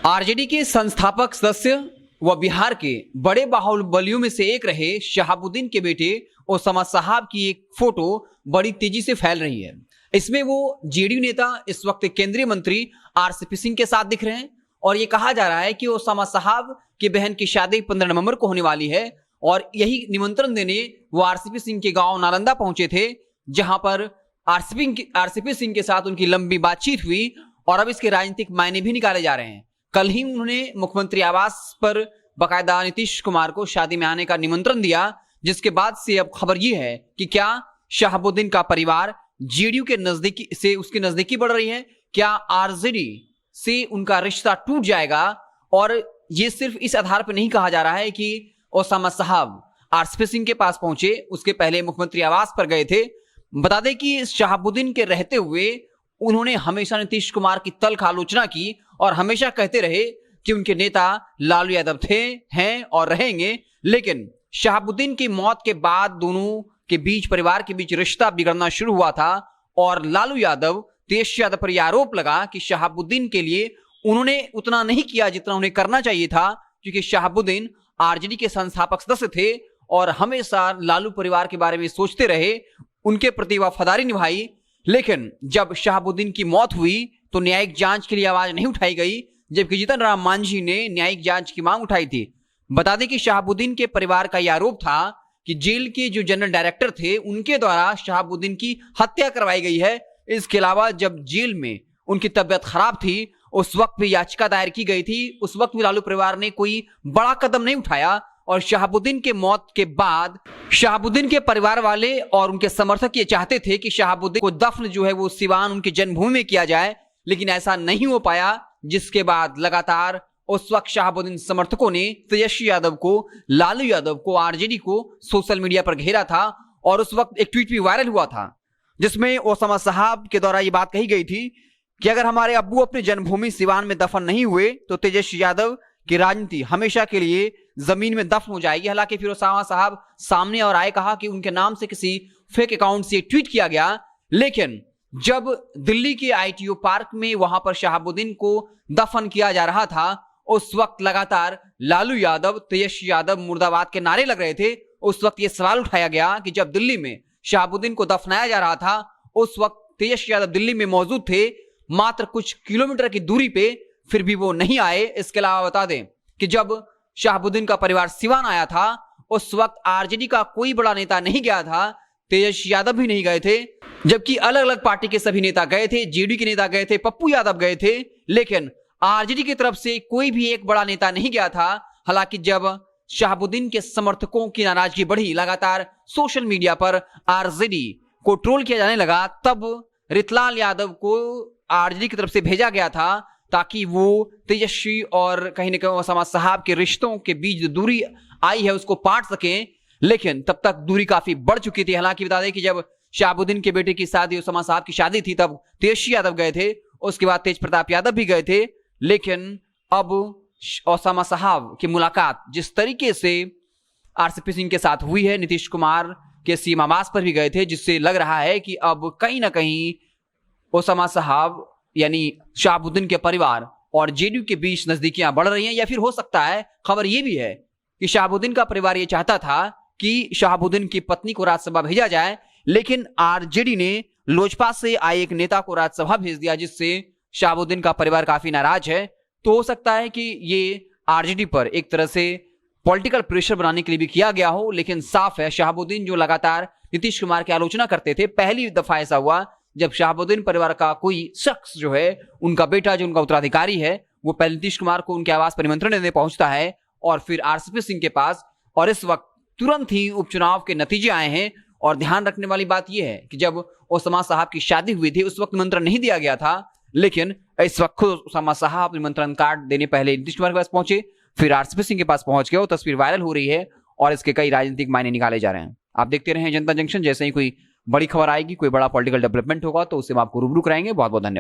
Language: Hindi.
आरजेडी के संस्थापक सदस्य व बिहार के बड़े बाहुबलियों में से एक रहे शहाबुद्दीन के बेटे ओसामा साहब की एक फोटो बड़ी तेजी से फैल रही है। इसमें वो जेडीयू नेता इस वक्त केंद्रीय मंत्री आरसीपी सिंह के साथ दिख रहे हैं और ये कहा जा रहा है कि ओसामा साहब की बहन की शादी 15 नवंबर को होने वाली है और यही निमंत्रण देने वो आरसीपी सिंह के गांव नालंदा पहुंचे थे, जहां पर आरसीपी सिंह के साथ उनकी लंबी बातचीत हुई और अब इसके राजनीतिक मायने भी निकाले जा रहे हैं। कल ही उन्होंने मुख्यमंत्री आवास पर बाकायदा नीतीश कुमार को शादी में आने का निमंत्रण दिया, जिसके बाद से अब खबर यह है कि क्या शहाबुद्दीन का परिवार जेडीयू के नजदीकी से उसकी नजदीकी बढ़ रही है, क्या आरजेडी से उनका रिश्ता टूट जाएगा। और ये सिर्फ इस आधार पर नहीं कहा जा रहा है कि ओसामा साहब आरसीपी सिंह के पास पहुंचे, उसके पहले मुख्यमंत्री आवास पर गए थे। बता दें कि शहाबुद्दीन के रहते हुए उन्होंने हमेशा नीतीश कुमार की तल्ख आलोचना की और हमेशा कहते रहे कि उनके नेता लालू यादव थे, हैं और रहेंगे। लेकिन शहाबुद्दीन की मौत के बाद दोनों के बीच, परिवार के बीच रिश्ता बिगड़ना शुरू हुआ था और लालू यादव, तेज यादव पर यह आरोप लगा कि शहाबुद्दीन के लिए उन्होंने उतना नहीं किया जितना उन्हें करना चाहिए था, क्योंकि शहाबुद्दीन आरजेडी के संस्थापक सदस्य थे और हमेशा लालू परिवार के बारे में सोचते रहे, उनके प्रति वफादारी निभाई। लेकिन जब शहाबुद्दीन की मौत हुई तो न्यायिक जांच के लिए आवाज नहीं उठाई गई, जबकि जीतन राम मांझी ने न्यायिक जांच की मांग उठाई थी। बता दें कि शहाबुद्दीन के परिवार का यह आरोप था कि जेल के जो जनरल डायरेक्टर थे उनके द्वारा शहाबुद्दीन की हत्या करवाई गई है। इसके अलावा जब जेल में उनकी तबियत खराब थी उस वक्त भी याचिका दायर की गई थी, उस वक्त भी लालू परिवार ने कोई बड़ा कदम नहीं उठाया। और शहाबुद्दीन के मौत के बाद शहाबुद्दीन के परिवार वाले और उनके समर्थक ये चाहते थे कि शहाबुद्दीन को दफन जो है वो सिवान उनकी जन्मभूमि में किया जाए, लेकिन ऐसा नहीं हो पाया, जिसके बाद लगातार उस वक्त शहाबुद्दीन समर्थकों ने तेजस्वी यादव को, लालू यादव को, आरजेडी को सोशल मीडिया पर घेरा था और उस वक्त एक ट्वीट भी वायरल हुआ था जिसमें ओसामा साहब के द्वारा ये बात कही गई थी कि अगर हमारे अब्बू अपनी जन्मभूमि सिवान में दफन नहीं हुए तो तेजस्वी यादव की राजनीति हमेशा के लिए जमीन में दफन हो जाएगी। हालांकि फिर ओसामा साहब सामने और आए, कहा कि उनके नाम से किसी फेक अकाउंट से ट्वीट किया गया। लेकिन जब दिल्ली के आईटीओ पार्क में वहां पर शहाबुद्दीन को दफन किया जा रहा था, उस वक्त लगातार लालू यादव, तेजस्वी यादव मुर्दाबाद के नारे लग रहे थे। उस वक्त यह सवाल उठाया गया कि जब दिल्ली में शहाबुद्दीन को दफनाया जा रहा था उस वक्त तेजस्वी यादव दिल्ली में मौजूद थे, मात्र कुछ किलोमीटर की दूरी पे, फिर भी वो नहीं आए। इसके अलावा बता दें कि जब शहाबुद्दीन का परिवार सिवान आया था उस वक्त आरजेडी का कोई बड़ा नेता नहीं गया था, तेजस्वी यादव भी नहीं गए थे, जबकि अलग अलग पार्टी के सभी नेता गए थे। जेडीयू के नेता गए थे, पप्पू यादव गए थे, लेकिन आरजेडी की तरफ से कोई भी एक बड़ा नेता नहीं गया था। हालांकि जब शहाबुद्दीन के समर्थकों की नाराजगी बढ़ी, लगातार सोशल मीडिया पर आरजेडी को ट्रोल किया जाने लगा, तब रितलाल यादव को आरजेडी की तरफ से भेजा गया था ताकि वो तेजस्वी और कहीं ना कहीं ओसामा साहब के रिश्तों के बीच जो दूरी आई है उसको पाट सकें। लेकिन तब तक दूरी काफी बढ़ चुकी थी। हालांकि बता दें कि जब शहाबुद्दीन के बेटे की शादी, ओसामा साहब की शादी थी, तब तेजस्वी यादव गए थे, उसके बाद तेज प्रताप यादव भी गए थे। लेकिन अब ओसामा साहब की मुलाकात जिस तरीके से आरसीपी सिंह के साथ हुई है, नीतीश कुमार के सीएम आवास पर भी गए थे, जिससे लग रहा है कि अब कहीं ना कहीं ओसामा साहब यानी शहाबुद्दीन के परिवार और जेडीयू के बीच नजदीकियां बढ़ रही हैं। या फिर हो सकता है, खबर यह भी है कि शहाबुद्दीन का परिवार यह चाहता था कि शहाबुद्दीन की पत्नी को राज्यसभा भेजा जाए, लेकिन आरजेडी ने लोजपा से आए एक नेता को राज्यसभा भेज दिया, जिससे शहाबुद्दीन का परिवार काफी नाराज है। तो हो सकता है कि ये आरजेडी पर एक तरह से पॉलिटिकल प्रेशर बनाने के लिए भी किया गया हो। लेकिन साफ है, शहाबुद्दीन जो लगातार नीतीश कुमार की आलोचना करते थे, पहली दफा ऐसा हुआ जब शहाबुद्दीन परिवार का कोई शख्स जो है, उनका बेटा जो उनका उत्तराधिकारी है, वो पहले नीतीश कुमार को उनके आवास पर निमंत्रण देने पहुंचता है और फिर आरसीपी सिंह के पास। और इस वक्त तुरंत ही उपचुनाव के नतीजे आए हैं और ध्यान रखने वाली बात यह है कि जब ओसामा साहब की शादी हुई थी उस वक्त निमंत्रण नहीं दिया गया था, लेकिन इस वक्त खुद ओसामा साहब निमंत्रण कार्ड देने पहले नीतीश कुमार के पास पहुंचे, फिर आरसीपी सिंह के पास पहुंच गए। वो तस्वीर वायरल हो रही है और इसके कई राजनीतिक मायने निकाले जा रहे हैं। आप देखते रहें जनता जंक्शन। जैसे ही कोई बड़ी खबर आएगी, कोई बड़ा पॉलिटिकल डेवलपमेंट होगा तो उसे हम आपको रूबरू कराएंगे। बहुत बहुत धन्यवाद।